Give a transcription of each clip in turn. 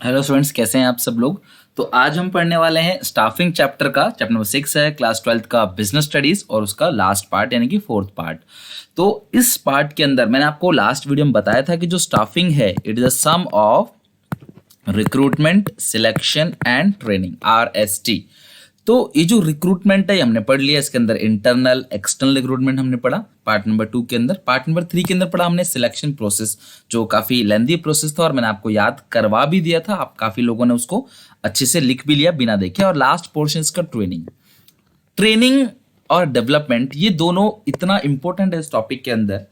Hello students, कैसे हैं आप सब लोग। तो आज हम पढ़ने वाले हैं स्टाफिंग चैप्टर का। चैप्टर नंबर 6 है क्लास 12th का बिजनेस स्टडीज और उसका लास्ट पार्ट यानी कि फोर्थ पार्ट। तो इस पार्ट के अंदर मैंने आपको लास्ट वीडियो में बताया था कि जो स्टाफिंग है it is a sum of recruitment, selection and training, RST। तो ये जो रिक्रूटमेंट है ये हमने पढ़ लिया। इसके अंदर इंटरनल एक्सटर्नल रिक्रूटमेंट हमने पढ़ा पार्ट नंबर 2 के अंदर। पार्ट नंबर 3 के अंदर पढ़ा हमने सिलेक्शन प्रोसेस, जो काफी लेंथी प्रोसेस था और मैंने आपको याद करवा भी दिया था। आप काफी लोगों ने उसको अच्छे से लिख भी लिया बिना देखे। और लास्ट पोर्शन इसका ट्रेनिंग। ट्रेनिंग और डेवलपमेंट ये दोनों इतना इंपॉर्टेंट है इस टॉपिक के अंदर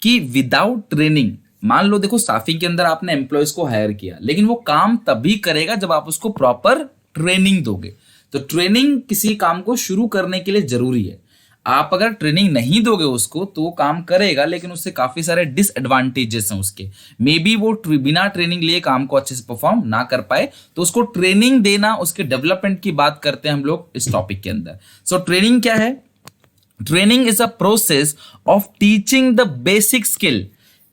कि विदाउट ट्रेनिंग, मान लो देखो स्टाफिंग के अंदर आपने एम्प्लॉयज को हायर किया, लेकिन वो काम तभी करेगा जब आप उसको प्रॉपर ट्रेनिंग दोगे। तो ट्रेनिंग किसी काम को शुरू करने के लिए जरूरी है। आप अगर ट्रेनिंग नहीं दोगे उसको तो वो काम करेगा, लेकिन उससे काफी सारे डिसएडवांटेजेस हैं उसके। मे बी वो बिना ट्रेनिंग लिए काम को अच्छे से परफॉर्म ना कर पाए। तो उसको ट्रेनिंग देना, उसके डेवलपमेंट की बात करते हैं हम लोग इस टॉपिक के अंदर। सो ट्रेनिंग क्या है? Training is a process of teaching the basic skill.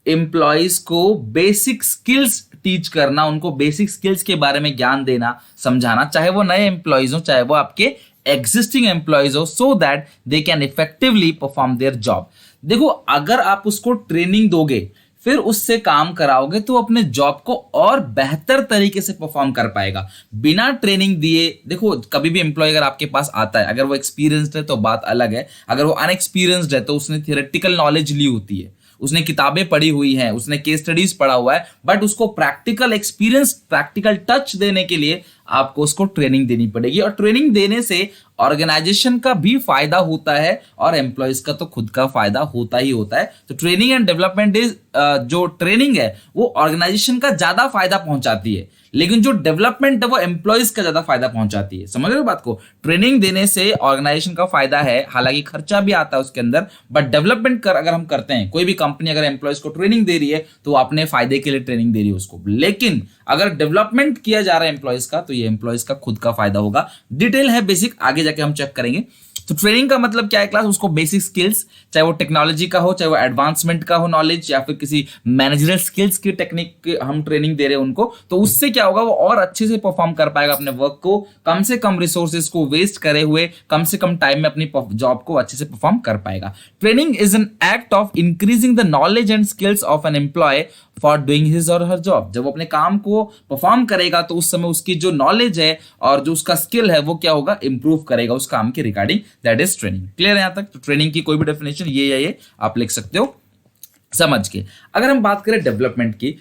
Employees को बेसिक स्किल्स टीच करना, उनको बेसिक स्किल्स के बारे में ज्ञान देना, समझाना, चाहे वो नए एम्प्लॉयज हो चाहे वो आपके एग्जिस्टिंग एम्प्लॉयज हो, so that they can effectively perform their job. देखो, अगर आप उसको ट्रेनिंग दोगे फिर उससे काम कराओगे तो अपने जॉब को और बेहतर तरीके से परफॉर्म कर पाएगा। बिना ट्रेनिंग दिए, देखो कभी भी एम्प्लॉय अगर आपके पास आता है, अगर वो एक्सपीरियंस्ड है तो बात अलग है। अगर वो अनएक्सपीरियंस्ड है तो उसने थियोरेटिकल नॉलेज ली होती है, उसने किताबें पढ़ी हुई हैं, उसने केस स्टडीज पढ़ा हुआ है, बट उसको प्रैक्टिकल एक्सपीरियंस, प्रैक्टिकल टच देने के लिए आपको उसको ट्रेनिंग देनी पड़ेगी। और ट्रेनिंग देने से ऑर्गेनाइजेशन का भी फायदा होता है और एम्प्लॉयज का तो खुद का फायदा होता ही होता है। तो ट्रेनिंग एंड डेवलपमेंट इज, जो ट्रेनिंग है वो ऑर्गेनाइजेशन का ज्यादा फायदा पहुंचाती है, लेकिन जो डेवलपमेंट है वो एम्प्लॉयज का ज्यादा फायदा पहुंचाती है। समझ रहे हो बात को? ट्रेनिंग देने से ऑर्गेनाइजेशन का फायदा है, हालांकि खर्चा भी आता है उसके अंदर, बट डेवलपमेंट अगर हम करते हैं, कोई भी कंपनी अगर एम्प्लॉयज को ट्रेनिंग दे रही है तो अपने फायदे के लिए ट्रेनिंग दे रही है उसको। लेकिन अगर डेवलपमेंट किया जा रहा है एम्प्लॉयज का तो ये एम्प्लॉयज का खुद का फायदा होगा। डिटेल है बेसिक, आगे जाके हम चेक करेंगे। तो ट्रेनिंग का मतलब क्या है क्लास? उसको बेसिक स्किल्स, चाहे वो टेक्नोलॉजी का हो, चाहे वो एडवांसमेंट का हो नॉलेज, या फिर किसी मैनेजरल स्किल्स की टेक्निक हम ट्रेनिंग दे रहे हैं उनको, तो उससे क्या होगा, वो और अच्छे से परफॉर्म कर पाएगा अपने वर्क को, कम से कम रिसोर्सेज को वेस्ट करे हुए कम से कम टाइम में अपनी जॉब को अच्छे से परफॉर्म कर पाएगा। Training is an act of increasing the knowledge and skills of an employee for doing his or her job. जब वो अपने काम को परफॉर्म करेगा तो उस समय उसकी जो नॉलेज है और जो उसका स्किल है वो क्या होगा, इंप्रूव करेगा उस काम के regarding. That is training. Clear है यहां तक? तो ट्रेनिंग की कोई भी डेफिनेशन ये या ये आप लिख सकते हो समझ के। अगर हम बात करें डेवलपमेंट की,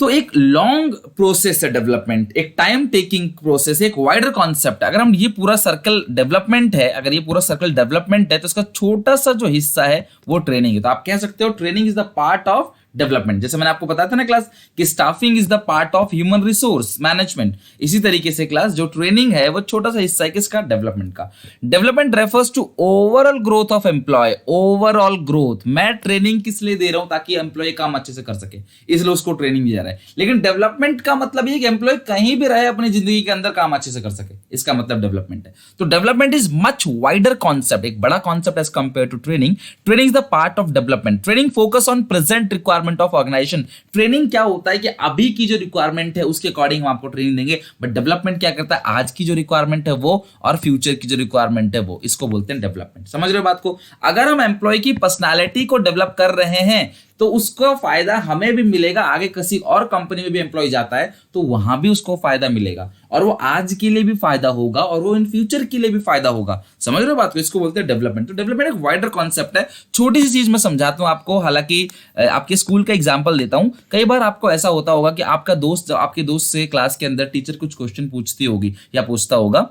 तो एक लॉन्ग प्रोसेस है डेवलपमेंट, एक टाइम टेकिंग प्रोसेस, एक वाइडर कॉन्सेप्ट है। अगर हम ये पूरा सर्कल डेवलपमेंट है, अगर ये पूरा सर्कल डेवलपमेंट है तो इसका छोटा सा जो हिस्सा है वो ट्रेनिंग है। तो आप कह सकते हो training is the part of development. जैसे मैंने आपको बताया था ना क्लास कि staffing is the part of human resource management, इसी तरीके से क्लास जो ट्रेनिंग है वो छोटा सा हिस्सा है किसका? डेवलपमेंट का। Development refers to overall growth of employee. Overall growth, मैं ट्रेनिंग किस लिए दे रहा हूं? ताकि एम्प्लॉय काम अच्छे से कर सके, इसलिए उसको ट्रेनिंग दिया जा रहा है। लेकिन डेवलपमेंट का मतलब ये कि एम्प्लॉय कहीं भी रहे अपनी जिंदगी के अंदर काम अच्छे से कर सके, इसका मतलब डेवलपमेंट है। तो development is much wider concept, एक बड़ा concept as compare to training. Training is the part of development. Training focus on present requirement of organisation. Training क्या होता है कि अभी की जो रिक्वायरमेंट है उसके अकॉर्डिंग हम आपको ट्रेनिंग देंगे, बट डेवलपमेंट क्या करता है? आज की जो रिक्वायरमेंट है वो और फ्यूचर की जो रिक्वायरमेंट है वो, इसको बोलते हैं डेवलपमेंट। समझ रहे हो बात को? अगर हम एम्प्लॉय की पर्सनालिटी को डेवलप कर रहे हैं तो उसको फायदा हमें भी मिलेगा, आगे किसी और कंपनी में भी एम्प्लॉय जाता है तो वहां भी उसको फायदा मिलेगा, और वो आज के लिए भी फायदा होगा और वो इन फ्यूचर के लिए भी फायदा होगा। समझ रहे हो बात को? इसको बोलते हैं डेवलपमेंट। तो डेवलपमेंट एक वाइडर कॉन्सेप्ट है। छोटी सी चीज मैं समझाता हूं आपको, हालांकि आपके स्कूल का एग्जाम्पल देता हूं। कई बार आपको ऐसा होता होगा कि आपका दोस्त, आपके दोस्त से क्लास के अंदर टीचर कुछ क्वेश्चन पूछती होगी या पूछता होगा,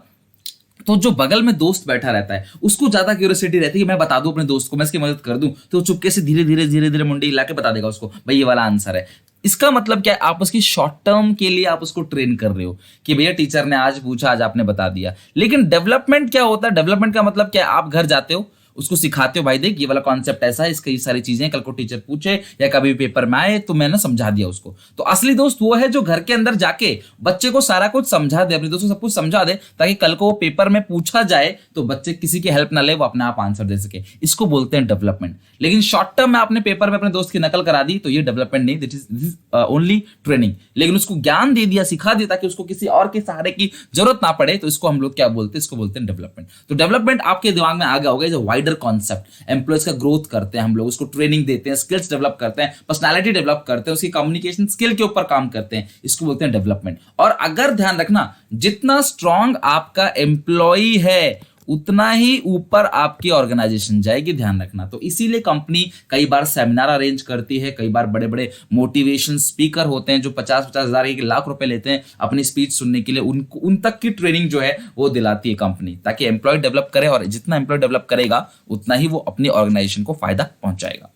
तो जो बगल में दोस्त बैठा रहता है उसको ज्यादा क्यूरियोसिटी रहती है कि मैं बता दूं अपने दोस्त को, मैं इसकी मदद कर दूं, तो चुपके से धीरे धीरे धीरे धीरे मुंडी हिला के बता देगा उसको, भाई ये वाला आंसर है। इसका मतलब क्या है? आप उसकी शॉर्ट टर्म के लिए आप उसको ट्रेन कर रहे हो कि भैया टीचर ने आज पूछा, आज आपने बता दिया। लेकिन डेवलपमेंट क्या होता है? डेवलपमेंट का मतलब क्या है? आप घर जाते हो, उसको सिखाते हो, भाई देख ये वाला कॉन्सेप्ट ऐसा है, इसकी ये सारी चीजें, कल को टीचर पूछे या कभी पेपर में आए तो मैंने समझा दिया उसको। तो असली दोस्त वो है जो घर के अंदर जाके बच्चे को सारा कुछ समझा दे, अपने दोस्तों को सब कुछ समझा दे, ताकि कल को पेपर में पूछा जाए तो बच्चे किसी की हेल्प ना ले, वो अपने आप आंसर दे सके। इसको बोलते हैं डेवलपमेंट। लेकिन शॉर्ट टर्म में आपने पेपर में अपने दोस्त की नकल करा दी तो ये डेवलपमेंट नहीं, दिस इज ओनली ट्रेनिंग। लेकिन उसको ज्ञान दे दिया, सिखा दिया, ताकि उसको किसी और के सहारे की जरूरत ना पड़े, तो इसको हम लोग क्या बोलते हैं, इसको बोलते हैं डेवलपमेंट। तो डेवलपमेंट आपके दिमाग में आ गया होगा, जो वाइडर कॉन्सेप्ट, एम्प्लॉयज का ग्रोथ करते हैं हम लोग, उसको ट्रेनिंग देते हैं, स्किल्स डेवलप करते हैं, पर्सनालिटी डेवलप करते हैं, उसकी कम्युनिकेशन स्किल के ऊपर काम करते हैं, इसको बोलते हैं डेवलपमेंट। और अगर ध्यान रखना, जितना स्ट्रांग आपका एम्प्लॉय है उतना ही ऊपर आपकी ऑर्गेनाइजेशन जाएगी, ध्यान रखना। तो इसीलिए कंपनी कई बार सेमिनार अरेंज करती है, कई बार बड़े बड़े मोटिवेशन स्पीकर होते हैं जो 50-50 हजार 1 लाख रुपए लेते हैं अपनी स्पीच सुनने के लिए, उन तक की ट्रेनिंग जो है वो दिलाती है कंपनी, ताकि एम्प्लॉय डेवलप करे, और जितना एम्प्लॉय डेवलप करेगा उतना ही वो अपनी ऑर्गेनाइजेशन को फायदा पहुंचाएगा।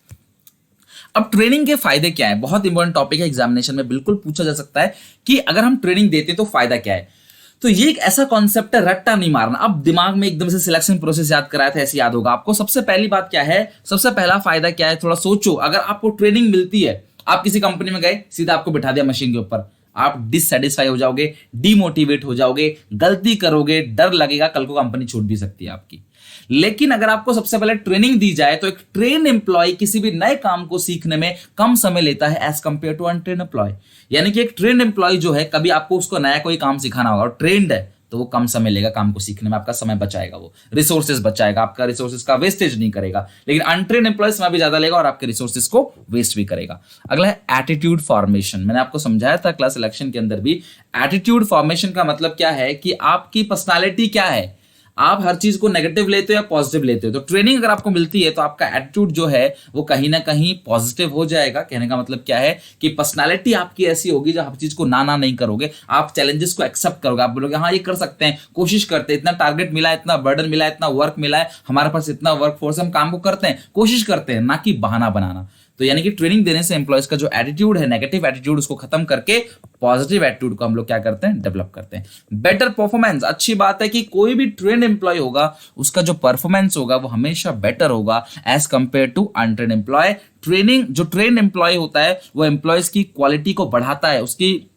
अब ट्रेनिंग के फायदे क्या है, बहुत इंपॉर्टेंट टॉपिक है, एग्जामिनेशन में बिल्कुल पूछा जा सकता है कि अगर हम ट्रेनिंग देते हैं तो फायदा क्या है। तो ये एक ऐसा कॉन्सेप्ट है, रट्टा नहीं मारना। अब दिमाग में एकदम से सिलेक्शन प्रोसेस याद कराया था, ऐसे याद होगा आपको। सबसे पहली बात क्या है, सबसे पहला फायदा क्या है, थोड़ा सोचो। अगर आपको ट्रेनिंग मिलती है, आप किसी कंपनी में गए, सीधा आपको बिठा दिया मशीन के ऊपर, आप डिससेटिस्फाई हो जाओगे, डीमोटिवेट हो जाओगे, गलती करोगे, डर लगेगा, कल को कंपनी छूट भी सकती है आपकी। लेकिन अगर आपको सबसे पहले ट्रेनिंग दी जाए, तो एक ट्रेन एम्प्लॉय किसी भी नए काम को सीखने में कम समय लेता है as compare to untrained employee. यानी कि एक ट्रेन एम्प्लॉय जो है, कभी आपको उसको नया कोई काम सिखाना होगा और ट्रेंड है, तो वो कम समय लेगा काम को सीखने में, आपका समय बचाएगा, वो रिसोर्सेज बचाएगा, आपका रिसोर्सेज का वेस्टेज नहीं करेगा। लेकिन अनट्रेन एम्प्लॉय समय भी ज्यादा लेगा और आपके रिसोर्सेज को वेस्ट भी करेगा। अगला है एटीट्यूड फॉर्मेशन। मैंने आपको समझाया था क्लास सिलेक्शन के अंदर भी, एटीट्यूड फॉर्मेशन का मतलब क्या है कि आपकी पर्सनालिटी क्या है, आप हर चीज को नेगेटिव लेते हो या पॉजिटिव लेते हो। तो ट्रेनिंग अगर आपको मिलती है तो आपका एटीट्यूड जो है वो कहीं ना कहीं पॉजिटिव हो जाएगा। कहने का मतलब क्या है कि पर्सनालिटी आपकी ऐसी होगी जो हर चीज को ना नहीं करोगे, आप चैलेंजेस को एक्सेप्ट करोगे, आप बोलोगे हाँ ये कर सकते हैं, कोशिश करते हैं, इतना टारगेट मिला है, इतना बर्डन मिला है, इतना वर्क मिला है, हमारे पास इतना वर्क फोर्स, हम काम को करते हैं, कोशिश करते हैं, ना कि बहाना बनाना। तो यानी कि ट्रेनिंग देने से एम्प्लॉयज का जो एटीट्यूड है, नेगेटिव एटीट्यूड, उसको खत्म करके पॉजिटिव एटीट्यूड को हम लोग क्या करते हैं, डेवलप करते हैं। बेटर परफॉर्मेंस, अच्छी बात है कि कोई भी ट्रेन एम्प्लॉय होगा उसका जो परफॉर्मेंस होगा वो हमेशा बेटर होगा as compare to untrained employee. Training, जो ट्रेन एम्प्लॉय होता है वो एम्प्लॉयज की क्वालिटी को बढ़ाता है, उसकी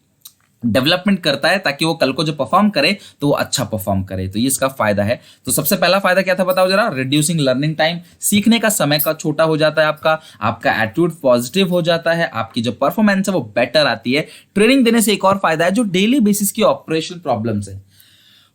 डेवलपमेंट करता है, ताकि वो कल को जो परफॉर्म करे तो वो अच्छा परफॉर्म करे। तो ये इसका फायदा है। तो सबसे पहला फायदा क्या था बताओ जरा, रिड्यूसिंग लर्निंग टाइम, सीखने का समय का छोटा हो जाता है आपका एटीट्यूड पॉजिटिव हो जाता है, आपकी जो परफॉर्मेंस है वो बेटर आती है। ट्रेनिंग देने से एक और फायदा है, जो डेली बेसिस की ऑपरेशनल प्रॉब्लम्स है,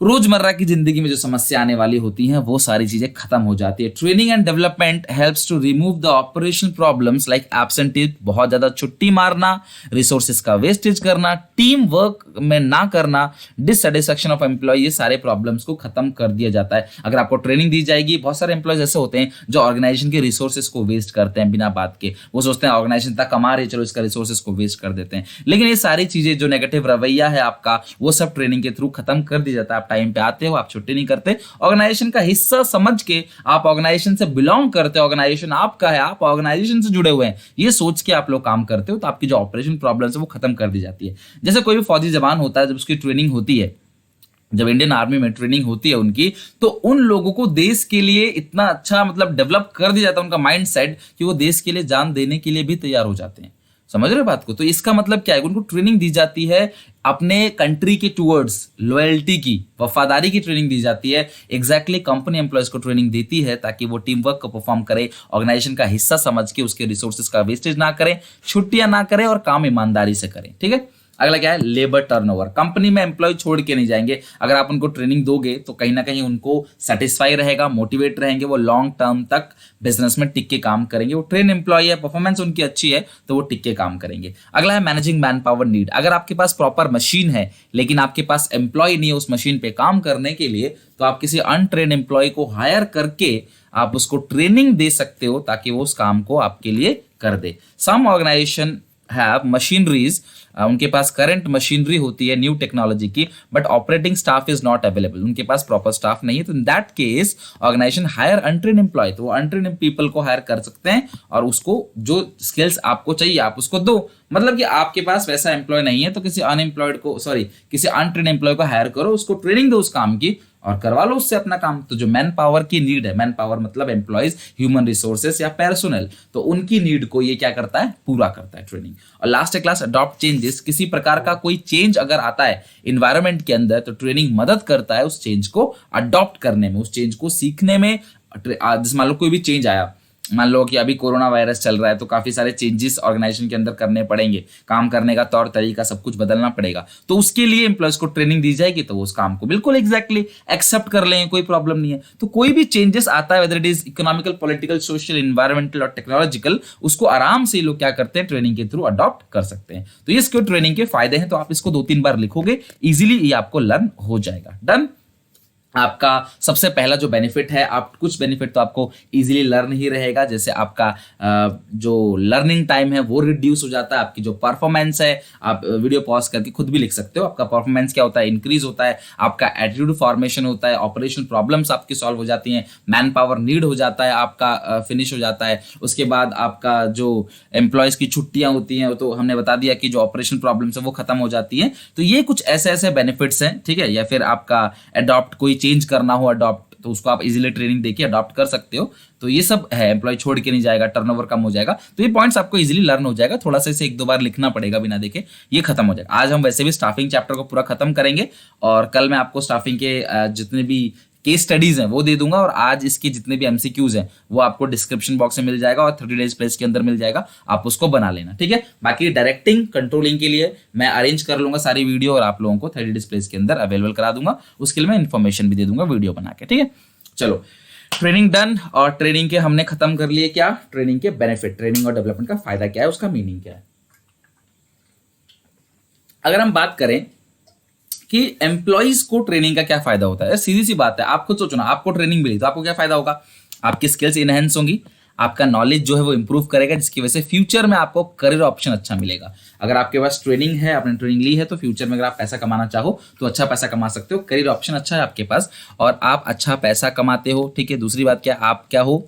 रोजमर्रा की जिंदगी में जो समस्या आने वाली होती हैं वो सारी चीजें खत्म हो जाती है। Training and development helps to remove the operational problems like absentees, बहुत ज्यादा छुट्टी मारना, रिसोर्सेज का वेस्टेज करना, टीम वर्क में ना करना, डिससेटिस्फैक्शन ऑफ एम्प्लॉय, ये सारे प्रॉब्लम्स को खत्म कर दिया जाता है अगर आपको ट्रेनिंग दी जाएगी। बहुत सारे एम्प्लॉयज ऐसे होते हैं जो ऑर्गेनाइजेशन के रिसोर्सेज को वेस्ट करते हैं बिना बात के, वो सोचते हैं ऑर्गेनाइजेशन तक कमा रहे, चलो इसका रिसोर्सेज को वेस्ट कर देते हैं। लेकिन ये सारी चीजें जो नेगेटिव रवैया है आपका, वो सब ट्रेनिंग के थ्रू खत्म कर दिया जाता है। टाइम पे आते हो, आप छुट्टी नहीं करते, ऑर्गेनाइजेशन का हिस्सा समझ के, आप ऑर्गेनाइजेशन से बिलोंग करते हो, ऑर्गेनाइजेशन आपका है, आप ऑर्गेनाइजेशन से जुड़े हुए हैं, ये सोच के आप लोग काम करते हो, तो आपकी जो ऑपरेशन प्रॉब्लम्स है वो खत्म कर दी जाती है। जैसे कोई भी फौजी जवान होता है, जब उसकी ट्रेनिंग होती है, जब इंडियन आर्मी में ट्रेनिंग होती है उनकी, तो उन लोगों को देश के लिए इतना अच्छा मतलब डेवलप कर दिया जाता है उनका माइंड सेट, कि वो देश के लिए जान देने के लिए भी तैयार हो जाते हैं। समझ रहे हो बात को? तो इसका मतलब क्या है, उनको ट्रेनिंग दी जाती है अपने कंट्री के टूवर्ड्स लॉयल्टी की, वफादारी की ट्रेनिंग दी जाती है। एग्जैक्टली कंपनी एम्प्लॉयज को ट्रेनिंग देती है ताकि वो टीम वर्क को परफॉर्म करे, ऑर्गेनाइजेशन का हिस्सा समझ के उसके रिसोर्सेज का वेस्टेज ना करें, छुट्टियां ना करें और काम ईमानदारी से करें। ठीक है। अगला क्या है, लेबर टर्नओवर। कंपनी में एम्प्लॉय छोड़ के नहीं जाएंगे, अगर आप उनको ट्रेनिंग दोगे तो कहीं ना कहीं उनको सेटिस्फाई रहेगा, मोटिवेट रहेंगे, वो लॉन्ग टर्म तक बिजनेस में टिक के काम करेंगे। वो ट्रेन एम्प्लॉय है, परफॉर्मेंस उनकी अच्छी है, तो वो टिक के काम करेंगे। अगला है मैनेजिंग मैन पावर नीड। अगर आपके पास प्रॉपर मशीन है लेकिन आपके पास एम्प्लॉय नहीं है उस मशीन पे काम करने के लिए, तो आप किसी अनट्रेन एम्प्लॉय को हायर करके आप उसको ट्रेनिंग दे सकते हो ताकि वो उस काम को आपके लिए कर दे। सम ऑर्गेनाइजेशन हैव मशीनरीज, उनके पास करंट मशीनरी होती है न्यू टेक्नोलॉजी की, but operating staff is not available, उनके पास प्रॉपर स्टाफ नहीं है। तो in that case organisation hire untrained employee, तो वो अनट्रेन पीपल को हायर कर सकते हैं और उसको जो स्किल्स आपको चाहिए आप उसको दो। मतलब कि आपके पास वैसा एम्प्लॉय नहीं है तो किसी अनएम्प्लॉयड को, किसी अनट्रेन एम्प्लॉय को हायर करो, उसको ट्रेनिंग दो उस काम की, और करवा लो उससे अपना काम। तो जो मैन पावर की नीड है, मैन पावर मतलब एम्प्लॉयज, ह्यूमन रिसोर्सेस या पर्सनल, तो उनकी नीड को ये क्या करता है, पूरा करता है ट्रेनिंग। और लास्ट क्लास अडॉप्ट चेंजेस, किसी प्रकार का कोई चेंज अगर आता है इन्वायरमेंट के अंदर तो ट्रेनिंग मदद करता है उस चेंज को अडॉप्ट करने में, उस चेंज को सीखने में। मान लो कोई भी चेंज आया, मान लो कि अभी कोरोना वायरस चल रहा है तो काफी सारे चेंजेस ऑर्गेनाइजेशन के अंदर करने पड़ेंगे, काम करने का तौर तरीका सब कुछ बदलना पड़ेगा, तो उसके लिए एम्प्लॉयज को ट्रेनिंग दी जाएगी तो वो उस काम को बिल्कुल एग्जैक्टली एक्सेप्ट कर लेंगे, कोई प्रॉब्लम नहीं है। तो कोई भी चेंजेस आता है whether it is economical, political, social, environmental और टेक्नोलॉजिकल, उसको आराम से लोग क्या करते हैं, ट्रेनिंग के थ्रू अडॉप्ट कर सकते हैं। तो ये इसके ट्रेनिंग के फायदे हैं, तो आप इसको 2-3 बार लिखोगे इजीली, ये आपको लर्न हो जाएगा। डन। आपका सबसे पहला जो बेनिफिट है, आप कुछ बेनिफिट तो आपको इजीली लर्न ही रहेगा, जैसे आपका जो लर्निंग टाइम है वो रिड्यूस हो जाता है, आपकी जो परफॉर्मेंस है, आप वीडियो पॉज करके खुद भी लिख सकते हो, आपका परफॉर्मेंस क्या होता है, इंक्रीज होता है, आपका एटीट्यूड फॉर्मेशन होता है, ऑपरेशन प्रॉब्लम्स आपकी सॉल्व हो जाती हैं, मैन पावर नीड हो जाता है आपका फिनिश हो जाता है। उसके बाद आपका जो एम्प्लॉयज की छुट्टियां होती हैं तो हमने बता दिया कि जो ऑपरेशन प्रॉब्लम्स है वो खत्म हो जाती हैं। तो ये कुछ ऐसे ऐसे बेनिफिट्स हैं, ठीक है। या फिर आपका अडॉप्ट कोई चेंज करना हो अडॉप्ट, तो उसको आप इजीली ट्रेनिंग देके अडॉप्ट कर सकते हो। तो ये सब है, एम्प्लॉय छोड़ के नहीं जाएगा, टर्नओवर कम हो जाएगा, तो ये पॉइंट्स आपको इजीली लर्न हो जाएगा। थोड़ा सा इसे 1-2 बार लिखना पड़ेगा बिना देखे, ये खत्म हो जाएगा। आज हम वैसे भी स्टाफिंग चैप्टर को पूरा खत्म करेंगे और कल मैं आपको स्टाफिंग के जितने भी केस स्टडीज हैं वो दे दूंगा, और आज इसके जितने भी एमसीक्यूज हैं वो आपको डिस्क्रिप्शन बॉक्स में मिल जाएगा और 30 डेज प्लेस के अंदर मिल जाएगा, आप उसको बना लेना, ठीक है। बाकी डायरेक्टिंग कंट्रोलिंग के लिए मैं अरेंज कर लूंगा सारी वीडियो और आप लोगों को 30 डेज प्लेस के अंदर अवेलेबल करा दूंगा, उसके लिए मैं इन्फॉर्मेशन भी दे दूंगा वीडियो बना के, ठीक है। चलो, ट्रेनिंग डन, और ट्रेनिंग के हमने खत्म कर लिए क्या, ट्रेनिंग के बेनिफिट, ट्रेनिंग और डेवलपमेंट का फायदा क्या है, उसका मीनिंग क्या है। अगर हम बात करें कि एम्प्लॉइज को ट्रेनिंग का क्या फायदा होता है, सीधी सी बात है, आप खुद सोचो ना, आपको ट्रेनिंग मिली तो आपको क्या फायदा होगा, आपकी स्किल्स इनहेंस होंगी, आपका नॉलेज जो है वो इंप्रूव करेगा, जिसकी वजह से फ्यूचर में आपको करियर ऑप्शन अच्छा मिलेगा। अगर आपके पास ट्रेनिंग है, आपने ट्रेनिंग ली है, तो फ्यूचर में अगर आप पैसा कमाना चाहो तो अच्छा पैसा कमा सकते हो, करियर ऑप्शन अच्छा है आपके पास और आप अच्छा पैसा कमाते हो, ठीक है। दूसरी बात क्या, आप क्या हो,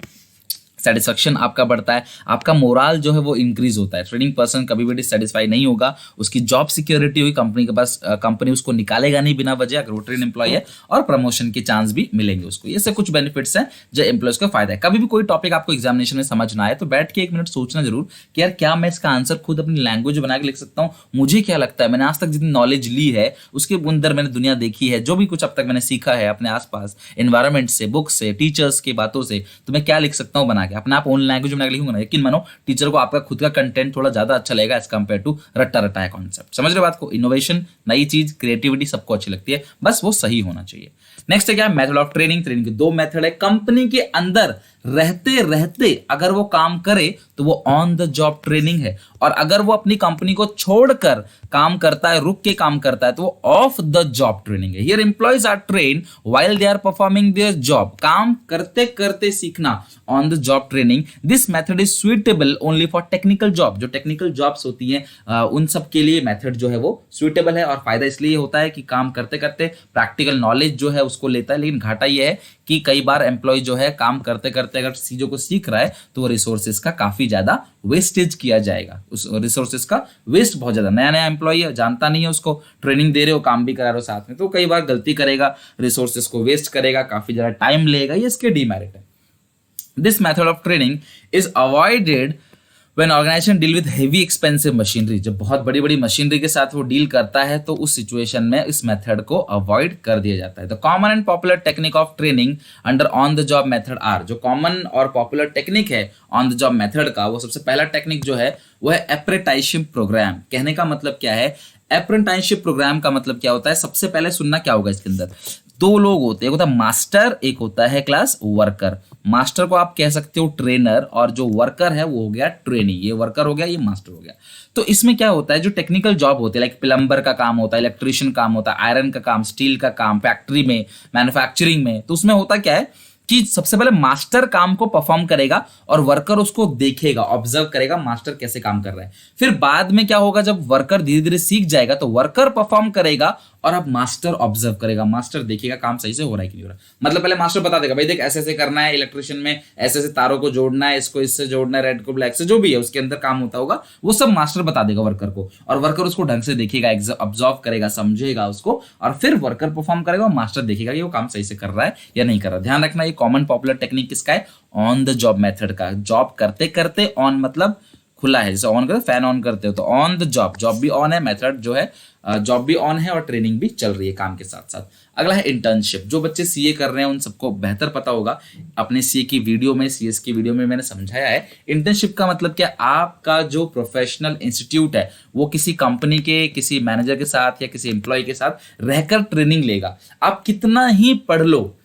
सेटिस्फेक्शन आपका बढ़ता है, आपका मोराल जो है वो इंक्रीज होता है। ट्रेनिंग पर्सन कभी भी डिससेटिस्फाई नहीं होगा, उसकी जॉब सिक्योरिटी हुई, कंपनी के पास, कंपनी उसको निकालेगा नहीं बिना वजह अगर वो ट्रेन एम्प्लॉय है, और प्रमोशन के चांस भी मिलेंगे उसको। ये से कुछ बेनिफिट्स हैं जो एम्प्लॉयज का फायदा है। कभी भी कोई टॉपिक आपको एग्जामिनेशन में समझ ना आए तो बैठ के 1 मिनट सोचना जरूर कि यार क्या मैं इसका आंसर खुद अपनी लैंग्वेज बना के लिख सकता हूँ, मुझे क्या लगता है, मैंने आज तक जितनी नॉलेज ली है उसके अंदर मैंने दुनिया देखी है, जो भी कुछ अब तक मैंने सीखा है अपने आसपास एनवायरमेंट से, बुक से, टीचर्स की बातों से, तो मैं क्या लिख सकता हूँ बना के अपने आप ओन लैंग्वेज बना के लिखूंगा ना, यकीन मानो टीचर को आपका खुद का कंटेंट थोड़ा ज्यादा अच्छा लगेगा एज कंपेयर टू रट्टा रट्टा है कॉन्सेप्ट। समझ रहे बात को, इनोवेशन, नई चीज, क्रिएटिविटी सबको अच्छी लगती है, बस वो सही होना चाहिए। नेक्स्ट है क्या, मेथड ऑफ ट्रेनिंग। ट्रेनिंग के 2 मेथड है। कंपनी के अंदर रहते रहते अगर वो काम करे तो वो ऑन द जॉब ट्रेनिंग है, और अगर वो अपनी कंपनी को छोड़कर काम करता है, रुक के काम करता है, तो वो ऑफ द जॉब ट्रेनिंग है। Here employees are trained while they are performing their job, काम करते करते सीखना, on the job training. This method is suitable only for technical job, जो टेक्निकल जॉब्स होती हैं उन सब के लिए मेथड जो है वो सुइटेबल है। और फायदा इसलिए होता है कि काम करते करते प्रैक्टिकल नॉलेज जो है उसको लेता है, लेकिन घाटा ये है कि कई बार एम्प्लॉय जो है काम करते करते अगर चीजों को सीख रहा है तो वो रिसोर्सेज का काफी ज्यादा वेस्टेज किया जाएगा, उस रिसोर्सेज का वेस्ट बहुत ज्यादा। नया नया एम्प्लॉय है, जानता नहीं है, उसको ट्रेनिंग दे रहे हो, काम भी करा रहे हो साथ में, तो कई बार गलती करेगा, रिसोर्सेज को वेस्ट करेगा, काफी ज्यादा टाइम लेगा, ये इसके डीमेरिट है। This method of training is avoided when organization deal with heavy expensive machinery, जब बहुत बड़ी बड़ी मशीनरी के साथ वो डील करता है तो उस सिचुएशन में इस मेथड को अवॉइड कर दिया जाता है। The common and popular technique of training under on the job method are, जो कॉमन और पॉपुलर टेक्निक है ऑन द जॉब मेथड का, वो सबसे पहला टेक्निक जो है वो है अप्रेंटिसशिप प्रोग्राम। कहने का मतलब क्या है, अप्रेंटिसशिप प्रोग्राम का मतलब क्या होता है, सबसे पहले सुनना क्या होगा इसके अंदर, 2 लोग होते हैं, एक होता है मास्टर, एक होता है क्लास वर्कर। मास्टर को आप कह सकते हो ट्रेनर, और जो वर्कर है वो हो गया ट्रेनी, ये वर्कर हो गया, ये मास्टर हो गया। तो इसमें क्या होता है, जो टेक्निकल जॉब होते हैं, लाइक प्लम्बर का काम होता है, इलेक्ट्रिशियन काम होता है, आयरन का काम, स्टील का काम, फैक्ट्री में, मैन्युफैक्चरिंग में, तो उसमें होता क्या है कि सबसे पहले मास्टर काम को परफॉर्म करेगा और वर्कर उसको देखेगा, ऑब्जर्व करेगा मास्टर कैसे काम कर रहा है। फिर बाद में क्या होगा, जब वर्कर धीरे धीरे सीख जाएगा तो वर्कर परफॉर्म करेगा और अब मास्टर ऑब्जर्व करेगा, मास्टर देखेगा काम सही से हो रहा है कि नहीं हो रहा। मतलब पहले मास्टर बता देगा भाई देख ऐसे ऐसे करना है, इलेक्ट्रिशियन में ऐसे ऐसे तारों को जोड़ना है, इसको इससे जोड़ना है, रेड को ब्लैक से, जो भी है उसके अंदर काम होता होगा वो सब मास्टर बता देगा वर्कर को, और वर्कर उसको ढंग से देखेगा, ऑब्जर्व करेगा, समझेगा उसको, और फिर वर्कर परफॉर्म करेगा और मास्टर देखेगा कि वो काम सही से कर रहा है या नहीं कर रहा। ध्यान रखना ये कॉमन पॉपुलर टेक्निक किसका है, ऑन द जॉब मेथड का। जॉब करते करते, ऑन मतलब खुला है, जैसे ऑन करते फैन ऑन करते हो तो ऑन द जॉब, जॉब भी ऑन है, मेथड जो है जॉब भी ऑन है और ट्रेनिंग भी चल रही है काम के साथ साथ। अगला है इंटर्नशिप। जो बच्चे सीए कर रहे हैं उन सबको बेहतर पता होगा, अपने सीए की वीडियो में, सीएस की वीडियो में मैंने समझाया है। इंटर्नशिप का मतलब क्या, आपका जो प्रोफेशनल इंस्टीट्यूट है वो किसी कंपनी के किसी मैनेजर के साथ या किसी एम्प्लॉय के साथ रहकर ट्रेनिंग लेगा। आप कितना ही पढ़ लो,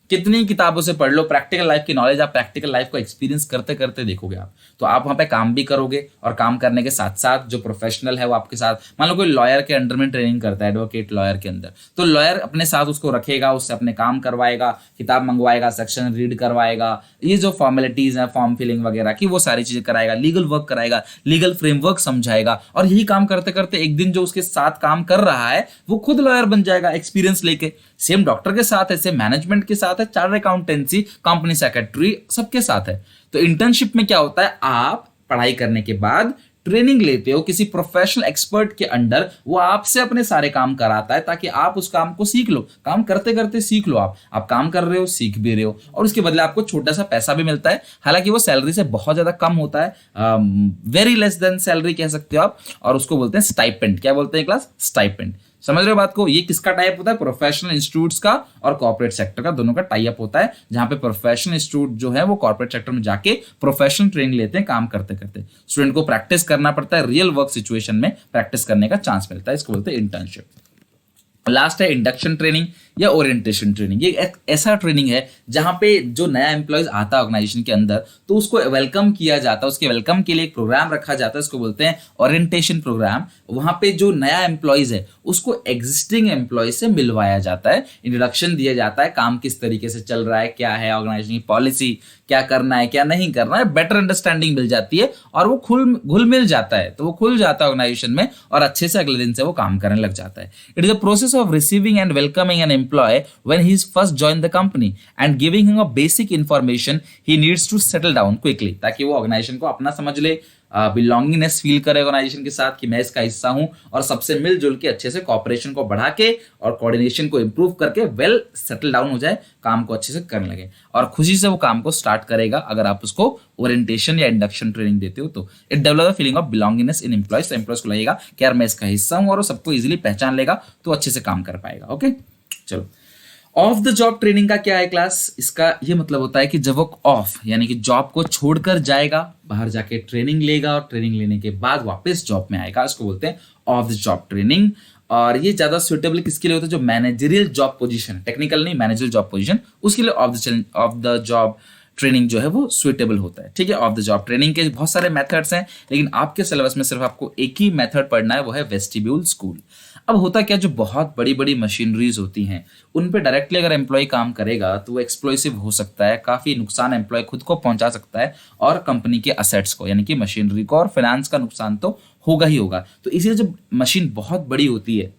कितनी किताबों से पढ़ लो, प्रैक्टिकल लाइफ की नॉलेज आप प्रैक्टिकल लाइफ को एक्सपीरियंस करते करते देखोगे आप, तो आप वहां पे काम भी करोगे, और काम करने के साथ साथ जो प्रोफेशनल है वो आपके साथ, मान लो कोई लॉयर के अंडर में ट्रेनिंग करता है, एडवोकेट लॉयर के अंदर, तो लॉयर अपने साथ उसको रखेगा, उससे अपने काम करवाएगा, किताब मंगवाएगा, सेक्शन रीड करवाएगा, ये जो फॉर्मेलिटीज है फॉर्म फिलिंग वगैरह की वो सारी चीजें कराएगा, लीगल वर्क कराएगा, लीगल फ्रेमवर्क समझाएगा, और यही काम करते करते एक दिन जो उसके साथ काम कर रहा है वो खुद लॉयर बन जाएगा एक्सपीरियंस लेके। सेम डॉक्टर के साथ है, सेम मैनेजमेंट के साथ है, चार्टर्ड अकाउंटेंसी, कंपनी सेक्रेटरी, सबके साथ है। तो इंटर्नशिप में क्या होता है, आप पढ़ाई करने के बाद ट्रेनिंग लेते हो किसी प्रोफेशनल एक्सपर्ट के अंडर, वो आपसे अपने सारे काम कराता है ताकि आप उस काम को सीख लो, काम करते करते सीख लो। आप काम कर रहे हो, सीख भी रहे हो, और उसके बदले आपको छोटा सा पैसा भी मिलता है, हालांकि वो सैलरी से बहुत ज्यादा कम होता है, वेरी लेस देन सैलरी कह सकते हो आप, और उसको बोलते हैं स्टाइपेंड। क्या बोलते हैं क्लास, स्टाइपेंड। समझ रहे हो बात को। ये किसका टाइप होता है, प्रोफेशनल इंस्टीट्यूट्स का और कॉर्पोरेट सेक्टर का, दोनों का टाई अप होता है, जहां पे प्रोफेशनल इंस्टीट्यूट जो है वो कॉर्पोरेट सेक्टर में जाके प्रोफेशनल ट्रेनिंग लेते हैं काम करते करते। स्टूडेंट को प्रैक्टिस करना पड़ता है, रियल वर्क सिचुएशन में प्रैक्टिस करने का चांस मिलता है, इसको बोलते हैं इंटर्नशिप। लास्ट है इंडक्शन ट्रेनिंग या ओरिएंटेशन ट्रेनिंग। ये एक ऐसा ट्रेनिंग है जहां पे जो नया एम्प्लॉयज आता है ऑर्गेनाइजेशन के अंदर तो उसको वेलकम किया जाता है, उसके वेलकम के लिए एक प्रोग्राम रखा जाता है, उसको बोलते हैं ओरिएंटेशन प्रोग्राम। वहां पे जो नया एम्प्लॉयज है उसको एग्जिस्टिंग एम्प्लॉयज से मिलवाया जाता है, इंट्रोडक्शन दिया जाता है, काम किस तरीके से चल रहा है, क्या है ऑर्गेनाइजेशन की पॉलिसी, क्या करना है क्या नहीं करना है, बेटर अंडरस्टैंडिंग मिल जाती है, और वो घुल मिल जाता है, तो वो खुल जाता है ऑर्गेनाइजेशन में, और अच्छे से अगले दिन से वो काम करने लग जाता है। It is a process of receiving and welcoming an employee when he's first joined the company and giving him a basic information he needs to settle down quickly, ताकि वो ऑर्गेनाइजेशन को अपना समझ ले, बिलोंगिंगनेस फील करे organisation के साथ कि मैं इसका हिस्सा हूं, और सबसे मिलजुल के अच्छे से कॉपरेशन को बढ़ा के और कोऑर्डिनेशन को इंप्रूव करके वेल सेटल डाउन हो जाए, काम को अच्छे से करने लगे, और खुशी से वो काम को स्टार्ट करेगा अगर आप उसको ओरिएंटेशन या इंडक्शन ट्रेनिंग देते हो तो। It develop the feeling of belongingness in employees, तो एम्प्लॉयज को लगेगा कि यार मैं इसका हिस्सा हूं, और वो सबको इजीली पहचान लेगा तो अच्छे से काम कर पाएगा। ओके चलो, ऑफ द जॉब ट्रेनिंग का क्या है क्लास, इसका ये मतलब होता है कि जब वो ऑफ यानी कि जॉब को छोड़कर जाएगा, बाहर जाके ट्रेनिंग लेगा, और ट्रेनिंग लेने के बाद वापस जॉब में आएगा, इसको बोलते हैं ऑफ द जॉब ट्रेनिंग। और ये ज्यादा सुटेबल किसके लिए होता है, जो मैनेजरियल जॉब पोजीशन, टेक्निकल नहीं मैनेजरियल जॉब पोजीशन, उसके लिए ऑफ द जॉब ट्रेनिंग जो है वो सुइटेबल होता है। ठीक है, ऑफ द जॉब ट्रेनिंग के बहुत सारे मेथड्स हैं, लेकिन आपके सिलेबस में सिर्फ आपको एक ही मेथड पढ़ना है, वो है वेस्टिब्यूल स्कूल। अब होता क्या, जो बहुत बड़ी बड़ी मशीनरीज होती हैं उन पे डायरेक्टली अगर एम्प्लॉय काम करेगा तो वो एक्सप्लोसिव हो सकता है, काफी नुकसान एम्प्लॉय खुद को पहुंचा सकता है, और कंपनी के असेट्स को यानी कि मशीनरी को, और फाइनेंस का नुकसान तो होगा ही होगा। तो इसलिए जब मशीन बहुत बड़ी होती है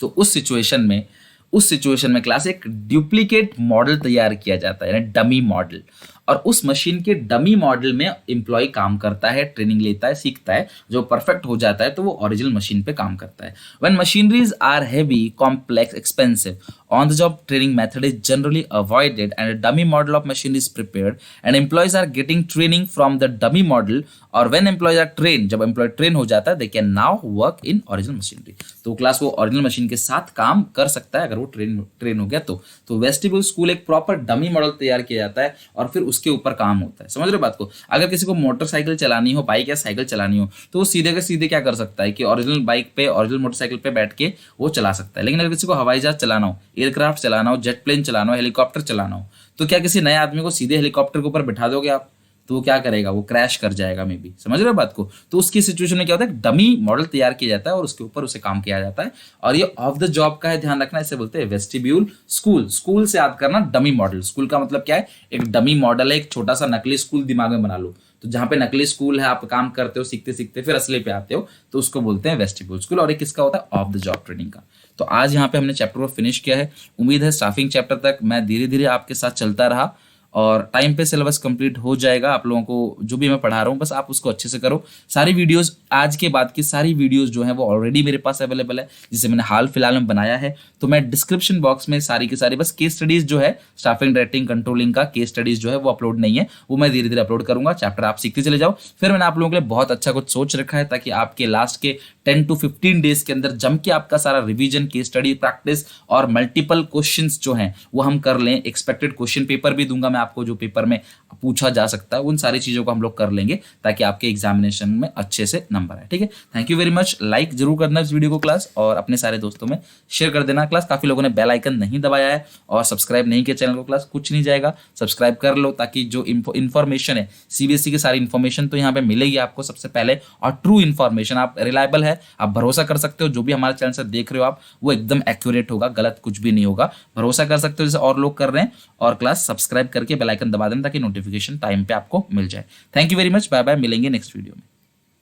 तो उस सिचुएशन में क्लास एक डुप्लीकेट मॉडल तैयार किया जाता है, यानी डमी मॉडल, और उस मशीन के डमी मॉडल में एम्प्लॉय काम करता है, ट्रेनिंग लेता है, सीखता है, जो परफेक्ट हो जाता है तो वो ओरिजिनल मशीन पे काम करता है। When machineries are heavy, complex, expensive, on the job training method is generally avoided and a dummy model of machine is prepared and employees are getting training from the dummy model, और when employees are trained, जब employ train हो जाता है, they can now work in original machinery, तो class वो original machine के साथ काम कर सकता है अगर वो ट्रेन हो गया तो वेस्टिब्यूल स्कूल एक प्रॉपर डमी मॉडल तैयार किया जाता है और फिर उसके ऊपर काम होता है। समझ रहे हो बात को। अगर किसी को मोटरसाइकिल चलानी हो, बाइक या साइकिल चलानी हो, तो वो सीधे के सीधे क्या कर सकता है कि ओरिजिनल बाइक पे, ओरिजिनल मोटरसाइकिल पे बैठ के वो चला सकता है। लेकिन अगर किसी को हवाई जहाज चलाना हो, एयरक्राफ्ट चलाना हो, जेट प्लेन चलाना हो, हेलीकॉप्टर चलाना हो, तो क्या किसी नए आदमी को सीधे हेलीकॉप्टर के ऊपर बिठा दोगे आप, तो वो क्या करेगा, वो क्रैश कर जाएगा मे बी। समझ रहे हो बात को। तो उसकी सिचुएशन में क्या होता है, डमी मॉडल तैयार किया जाता है और उसके ऊपर उसे काम किया जाता है, और ये ऑफ द जॉब का है, ध्यान रखना, इसे बोलते हैं वेस्टिब्यूल स्कूल। स्कूल से याद करना डमी मॉडल, स्कूल का मतलब क्या है, एक डमी मॉडल है, एक छोटा सा नकली स्कूल दिमाग में बना लो, तो जहाँ पे नकली स्कूल है, आप काम करते हो सीखते सीखते फिर असली पे आते हो, तो उसको बोलते हैं वेस्टिब्यूल स्कूल। और एक किसका होता है, ऑफ द जॉब ट्रेनिंग का। तो आज यहाँ पे हमने चैप्टर को फिनिश किया है। उम्मीद है स्टाफिंग चैप्टर तक मैं धीरे धीरे आपके साथ चलता रहा और टाइम पे सिलेबस कंप्लीट हो जाएगा। आप लोगों को जो भी मैं पढ़ा रहा हूँ बस आप उसको अच्छे से करो। सारी वीडियोस, आज के बाद की सारी वीडियोस जो है वो ऑलरेडी मेरे पास अवेलेबल है, जिसे मैंने हाल फिलहाल में बनाया है। तो मैं डिस्क्रिप्शन बॉक्स में सारी की सारी, बस केस स्टडीज जो है स्टाफिंग डायरेक्टिंग कंट्रोलिंग का केस स्टडीज जो है वो अपलोड नहीं है, वो मैं धीरे धीरे अपलोड करूंगा। चैप्टर आप सीखते चले जाओ। फिर मैंने आप लोगों के लिए बहुत अच्छा कुछ सोच रखा है, ताकि आपके लास्ट के 10 to 15 डेज के अंदर जम के आपका सारा रिवीजन, केस स्टडी, प्रैक्टिस और मल्टीपल क्वेश्चंस जो हैं वो हम कर लें। एक्सपेक्टेड क्वेश्चन पेपर भी दूंगा मैं आपको, जो पेपर में पूछा जा सकता है, उन सारी चीजों को हम लोग कर लेंगे, ताकि आपके एग्जामिनेशन में अच्छे से नंबर आए। ठीक है, thank you very much. Like जरूर करना इस वीडियो को क्लास, और अपने सारे दोस्तों में शेयर कर देना क्लास। काफी लोगों ने बेल आइकन नहीं दबाया है और सब्सक्राइब नहीं किया चैनल को क्लास, कुछ नहीं जाएगा, सब्सक्राइब कर लो, ताकि जो इन्फॉर्मेशन है सीबीएसई की सारी इन्फॉर्मेशन तो यहाँ पे मिलेगी आपको सबसे पहले, और ट्रू इन्फॉर्मेशन, आप रिलायबल है, आप भरोसा कर सकते हो। जो भी हमारे चैनल से देख रहे हो आप, वो एकदम एक्यूरेट होगा, गलत कुछ भी नहीं होगा, भरोसा कर सकते हो जैसे और लोग कर रहे हैं। और क्लास सब्सक्राइब करके बेल आइकन दबा देना, ताकि नोटिफिकेशन टाइम पे आपको मिल जाए। Thank you very much, bye bye, मिलेंगे नेक्स्ट वीडियो में।